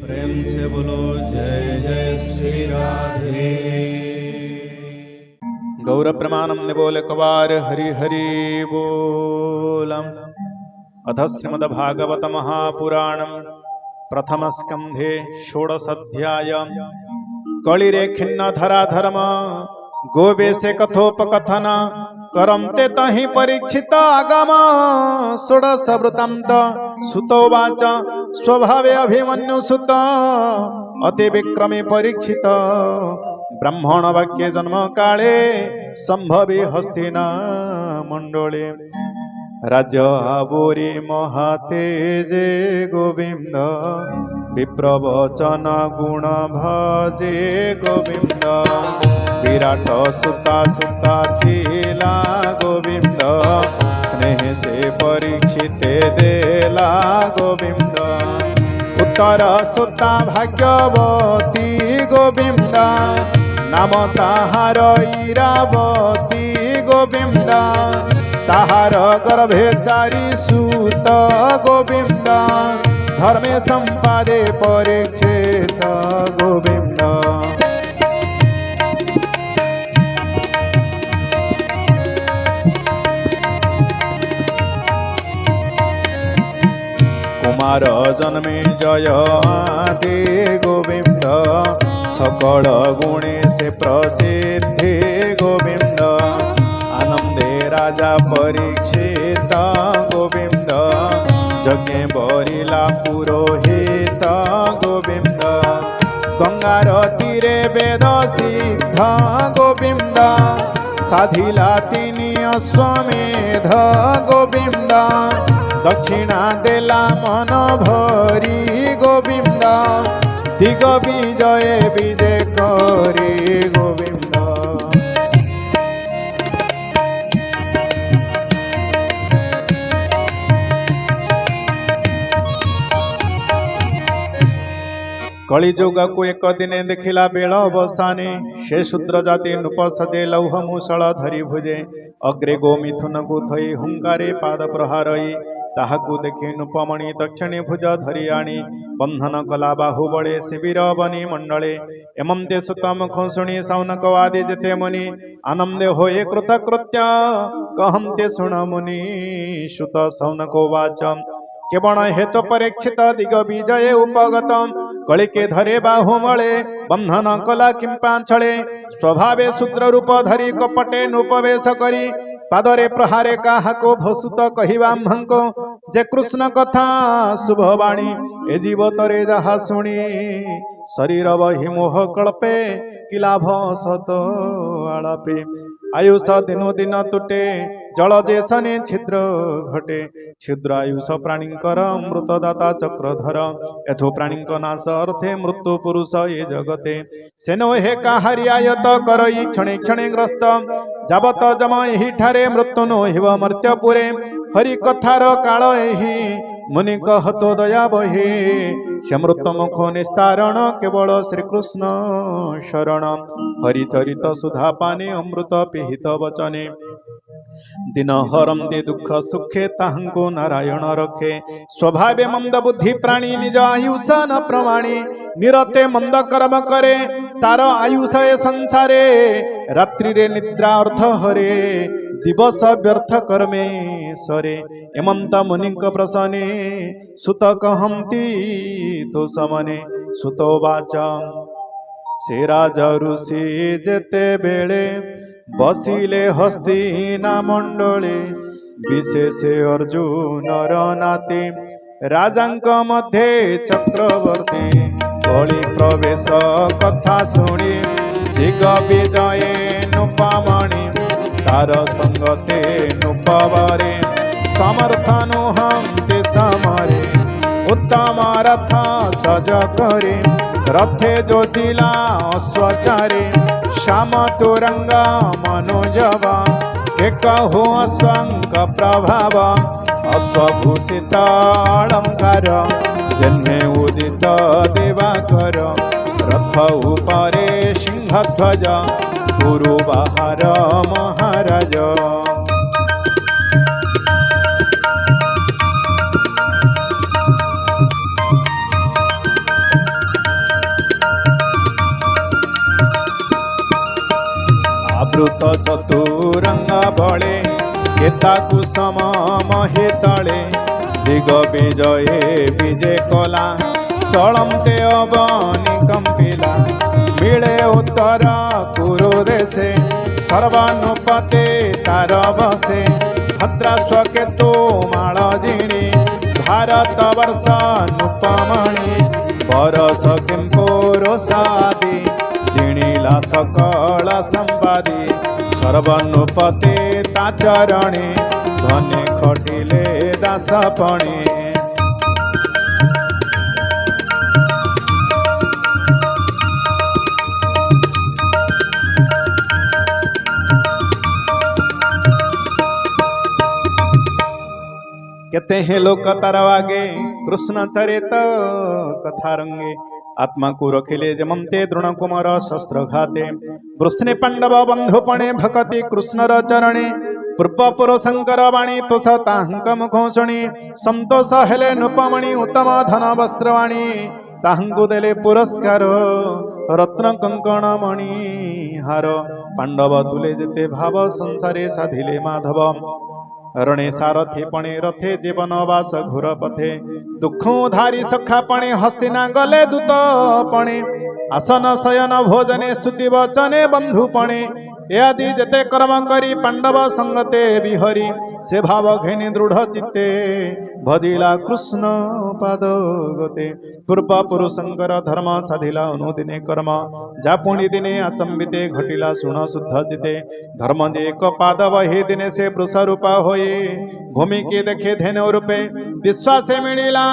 प्रेम से बोलो जय जय श्री राधे। गौर प्रमाणम बोल कवार हरि हरि बोलम। अथ श्रीमद्भागवत महापुराणम प्रथम स्कंधे षोडशाध्याय। कलिरे खिन्न धराधर्म गोवेशे कथोपकथन करमते तहि परीक्षित आगम। षोडश वृत्तान्त सुतोवाच स्वभावे अभिमन्यु सुत अति विक्रमे परीक्षित ब्राह्मण वाक्ये जन्म काले संभवी हस्तिना मंडले। राज्य आबोरी महातेजे गोविंद विप्रवचन गुण भजे गोविंद। विराट सुता सुता थिला गोविंद स्नेह से परीक्षित देला गोविंद। उत्तर सुता भाग्यवती गोविंद नाम ताहार इरावती गोविंद। ताहार गर्भे चारि सूत गोविंद धर्मे संपादे परीक्षित गोविंद। कुमार जन्मे जय आदि गोविंद सकल गुणे से प्रसिद्धि गोविंद। आनंदे राजा परीक्षित गोविंद यज्ञ बरिला पुरोहित गोविंद। गंगार तीरे वेद सिद्ध गोविंद साधिला तिनि अश्वमेध गोविंद। दक्षिणा देला मन भरी गोविंद दिग विजय विजय करे गोविंद। कलिजुग को एक दिने देखिला बेल बसाने से शूद्र जाति नृप सजे लौह मूषल धरी भुजे। अग्रे गो मिथुन को थई हुंकारे पाद प्रहारई ताहाकु देखि नृपमणि दक्षिणी भुज धरी आनी बंधन कला बाहु बड़े शिविर बनी मंडले। एमंते सुत मुख शुणी सौनक आदि जेते मुनि आनंदे होए कृतकृत्य कहंते शुण मुनि। सुत सौनको वाच केवण हेतु परीक्षित दिग विजय उपगत कलिके धरे बाहु मले बंधन कला किंपा छले। स्वभावे शूद्र रूप धरी कपटे नृपवेश करी पादरे प्रहारे काहाको भसुत कहिबा आम्भको। जे कृष्ण कथा शुभवाणी ए जीवतरे जहा शुणी शरीर बहि मोह कल्पे कि लाभ सत आलापे। आयुष दिनो दिन तुटे जल जेसने छिद्र घटे। क्षुद्र आयुष प्राणीकर मृतदाता चक्रधर यथो प्राणीक नाश अर्थे मृत्यु पुरुष ये जगते। सेनो हे काहारी आयत करई क्षणे क्षणे ग्रस्त जाबत जम एही ठारे मृत्यु नो हिव मर्त्यपुरे। हरि कथार काल एही मुनि कहतो दया बहे से मृत्यु मुख निस्तारण केवल श्रीकृष्ण शरण। हरिचरित सुधा पाने अमृत पिहित वचने दिन हरंते दुख सुखे ताहंको नारायण रखे। स्वभावे मंद बुद्धि प्राणी निज आयुष न प्रमाणी निरते मंद कर्म करे तार आयुष ए संसारे। रात्रि रे निद्रा अर्थ हरे दिवस व्यर्थ कर्मे सरे। एमंत मुनिक प्रसने सुत कहंती तो समने। सुतो वाच से राजा ऋषि जेते बेले बसिले हस्तिना मंडले। विशेष अर्जुन नाती राजांक मध्ये चक्रवर्ती। कलि प्रवेश कथा शुणी दिग विजय नृपमणि तार संगते नृपवरे। समर्थनुहंते समरे उत्तम रथ सज करे। रथे जोजिला अश्वचारी श्याम तुरंग मनोजवा। एक हो अश्वंक प्रभाव अश्वभूषित अलंकार जन्मे उदित देवाकर। रथ उपरे सिंहध्वज गुरु बाहर महाराज। द्रुत चतुरंग बळे केता कुसम महे तळे दिग विजये विजय कला चलंते अवनी कंपिला मिले उत्तर कुरु देशे सर्वानुपते तार बसे भद्राश्वकेतु माळ जिणी भारत वर्ष नृपमणि बरस किंपुरुषादि जिणिला सकल संपादी सर्वनुपते ता चरणे धने खटिले दासपणे कहते हैं लोक तरवागे कृष्ण चरित कथा रंगे आत्मा को रखिले जमते द्रोण कुमार शस्त्र घाते वृष्णे पांडव बंधुपणे भकति कृष्णर चरणे पूर्व पुरुषंकर वाणी तुष ताहंक मुखोषणी संतोष हेले नृपमणि उत्तम धन वस्त्रवाणी ताहंकु देले पुरस्कार रत्न कंकण मणि हार पांडव तुले जेते भाव संसारे साधिले माधव रणे सारथी पणे रथे जीवन वास घोर पथे दुख धारी सखा पणे हस्तिना गले दूत पणे आसन शयन भोजने स्तुति वचने बंधु पणे आदि जेते कर्म करी पांडव संगते बिहरी से भाव घेनी दृढ़ चित्ते भजिला कृष्ण पाद गते पूर्व पुरुषंकर धर्म साधिला अनुदिने कर्म जा पुणी दिने अचंबिते घटिला सुण शुद्ध चिते धर्म जे एक पादव हे दिने से वृष रूपा होई भूमि के देखे धेनु रूपे विश्वासे मिलिला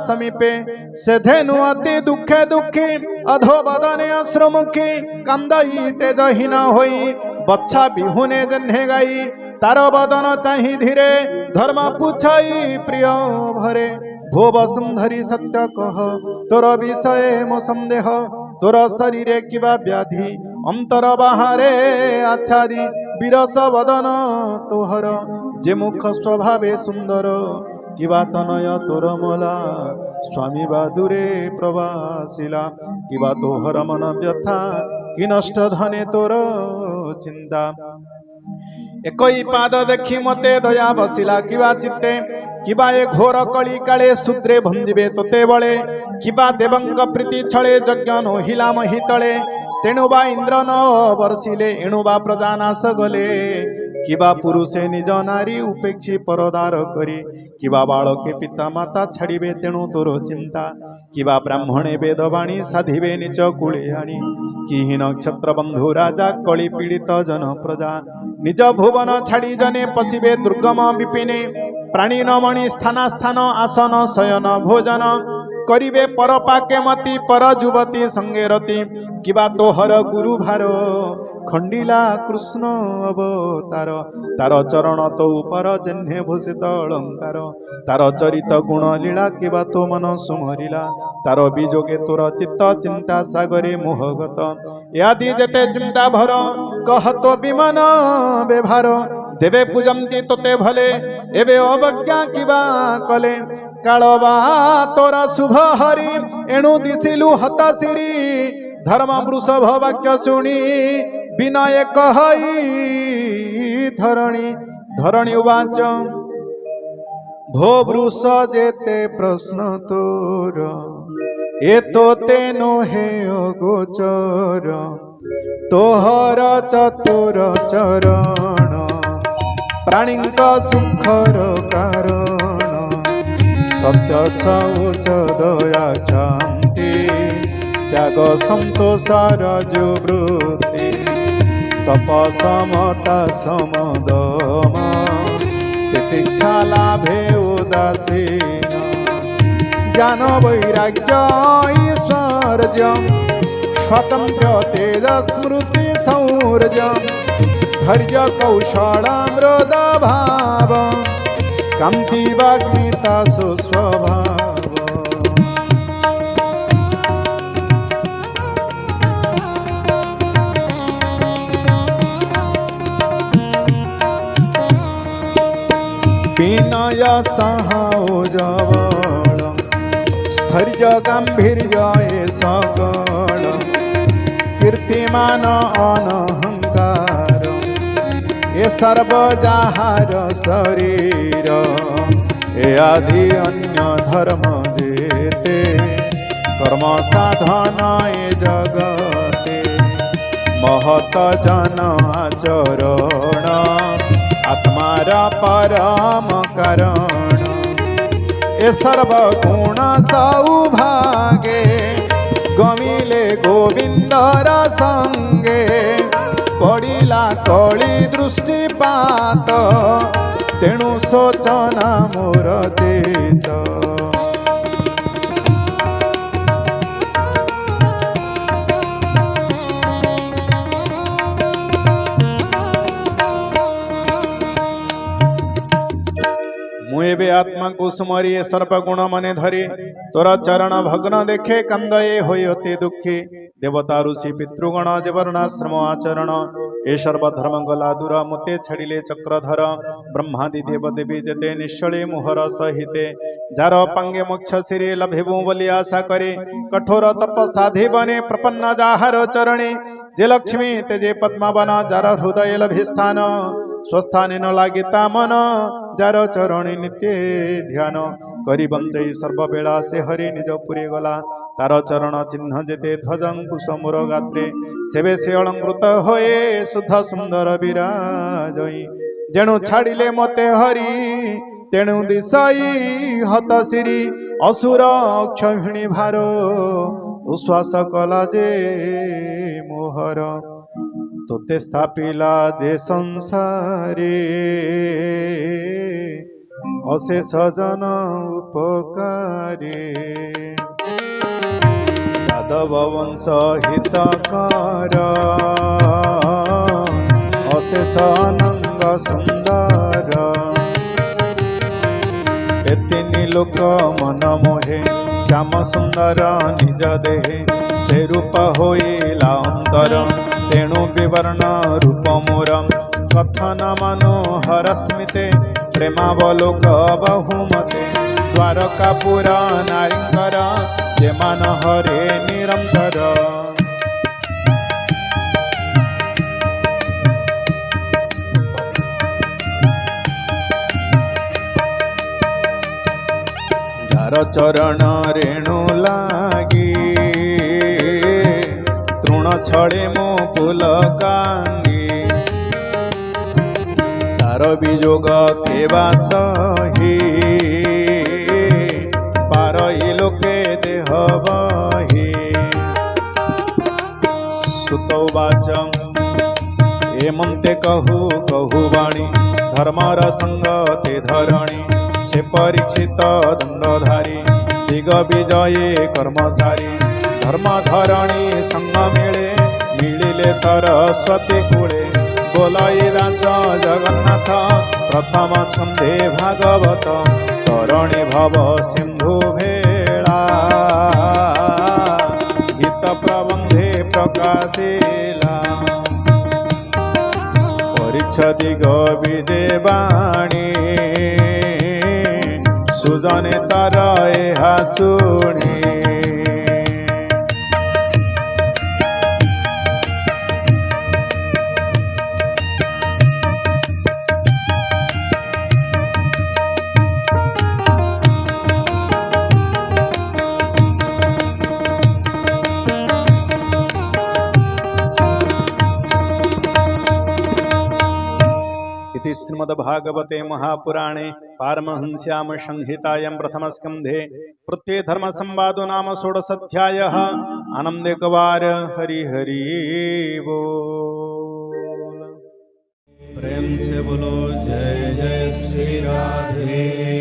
समीपे से धेनु अति दुखे दुखी अधो बदने अश्रुमुखी कंदई तेजहीन होई बच्छा बिहुने जन्हे गाई तार बदन चाही धीरे धर्म पूछाई प्रिय भरे भोव सुंदरी सत्य कह तोर विषय मो संदेह तोर शरीरे किबा व्याधि अंतर बाहरे आच्छादी विरस बदन तोहर जे मुख स्वभावे सुंदर किबा तनय तोर मला स्वामी बादुरे प्रवासिला किबा तोहर मन व्यथा कि नष्ट धने तोर चिंता एकई पाद देखी मते दया बसिला किबा चित्ते किबा ए घोर कली काले सूत्रे भंजिबे तोते बळे किबा देवंग प्रीति छळे यज्ञ नोहिला मही तळे तेणु बा इंद्र न वर्षिले एणु बा प्रजानाश गले किबा पुरुषे निज नारी उपेक्षी परदार करी किबा बालके पिता माता छाड़िबे तेणु तोर चिंता किबा ब्राह्मणे वेदवाणी साधिबे निज कुळे आणी कि नक्षत्र बंधु राजा कली पीड़ित जन प्रजा निज भुवन छाड़ी जने पशिबे दुर्गम विपिने प्राणी नमणि स्थान स्थान आसन शयन भोजन करिबे पर पाके मती पर जुवती संगे रति किबा तोहर गुरु भार खंडिला कृष्ण अवतार तार चरण तो ऊपर जेन्हे भूषित अलंकार तार चरित गुण लीला किबा तो मन सुमरिला तार विजोगे तोर चित्त चिंता सागरे मोहगत यादि जेते चिंता भर कह तो विमान व्यवहार देवे पूजंती तोते भले एबे अवज्ञा किबा कले कालबा तोरा शुभ हरि एणु दिसिलु हताशिरी धर्म वृषभ वाक्य शुणी विनय कहई धरणी धरणी उवाच भो वृष जेते प्रश्न तोर ए तोते नो हे अगोचर तोहर चतुर चरण प्राणींक सुखर कारण सत्य शौच दया शांति त्याग संतोष रजुवृत्ति तप समता समदम तितिक्षा लाभे उदासीन ज्ञान वैराग्य ऐश्वर्य स्वातंत्र्य तेज स्मृति शौर्य धैर्य कौशल मृद भाव कांति वाग्मिता सुस्वभाव विनय सहाओजवल स्थैर्य गांभीर्य ए सकल कीर्तिमान अनहंकार ए सर्व जाहार शरीर ए आदि अन्य धर्म जेते कर्म साधन ए जगते महत जन आचरण आत्मार परम कारण ए सर्व गुण सौभागे गमिले गोविंदर संगे पड़िला कली दृष्टिपात तेणु सोचना मोर चेत मुए आत्मा को सुमरी सर्प गुण मने धरी तोरा चरण भग्न देखे कंदये होई अति दुखी देवता ऋषि पितृगण जीवर्णाश्रम आचरण ए सर्वधर्म गला दूर मुते छड़िले चक्रधर ब्रह्मादि देव देवी जते निश्चले मुहर सहिते जार पांगे मोक्ष सिरे लभेबु बोली आशा करे कठोर तप साधे बने प्रपन्न जाहार चरणे जे लक्ष्मी तेजे पद्मावन जार हृदय लभे स्थान स्वस्थाने न लागिता मन जार चरणे नित्य ध्यान करी बंचई सर्वबेला से हरि निज पुरे गला तार चरण चिन्ह जेते ध्वजंकुश मोर गात्रे सेवे से अलंकृत होए शुद्ध सुंदर विराजई जेणु छाड़िले मते हरि तेणु दिशई हत सिरी असुर क्षभिणी भार उश्वास कला जे मोहर तोते स्थापिला जे संसारे अशेष जन उपकारे यादव वंश हितकर अशेष अनंग सुंदर एतिनि लोक मन मोहे श्याम सुंदर निज देहे से रूप होइला अंतर तेणु विवर्ण रूप मोर कथन मनोहर स्मिते प्रेमावलोक बहुमते द्वारकापुर नारीकर जे मान हरे निरंतर जार चरण रेणु लागी तृण छड़े मो फूल कांगी तार विजोग केवा सही पारई लोके देह बही सुतौवाच एमंते कहू कहू वाणी धर्मर संगते धरणी छे परीक्षित दंडधारी दिग विजये कर्मसारी धर्म धरणी संग मिले मिलिले सरस्वती कूले बोलाई दास जगन्नाथ प्रथम स्कंधे भागवत तरणि भव सिंधु भेला गीत प्रबंधे प्रकाशिला परीक्षा दिग विजय वाणी सुजने तार एहा शुणी श्रीमद्भागवते महापुराणे पारमहंस्याम संहितायां प्रथमस्कन्धे पृथ्वी धर्म संवादो नाम षोडशाध्यायः आनंदेकवार हरि हरि बोल। प्रेम से बोलो जय जय श्री राधे।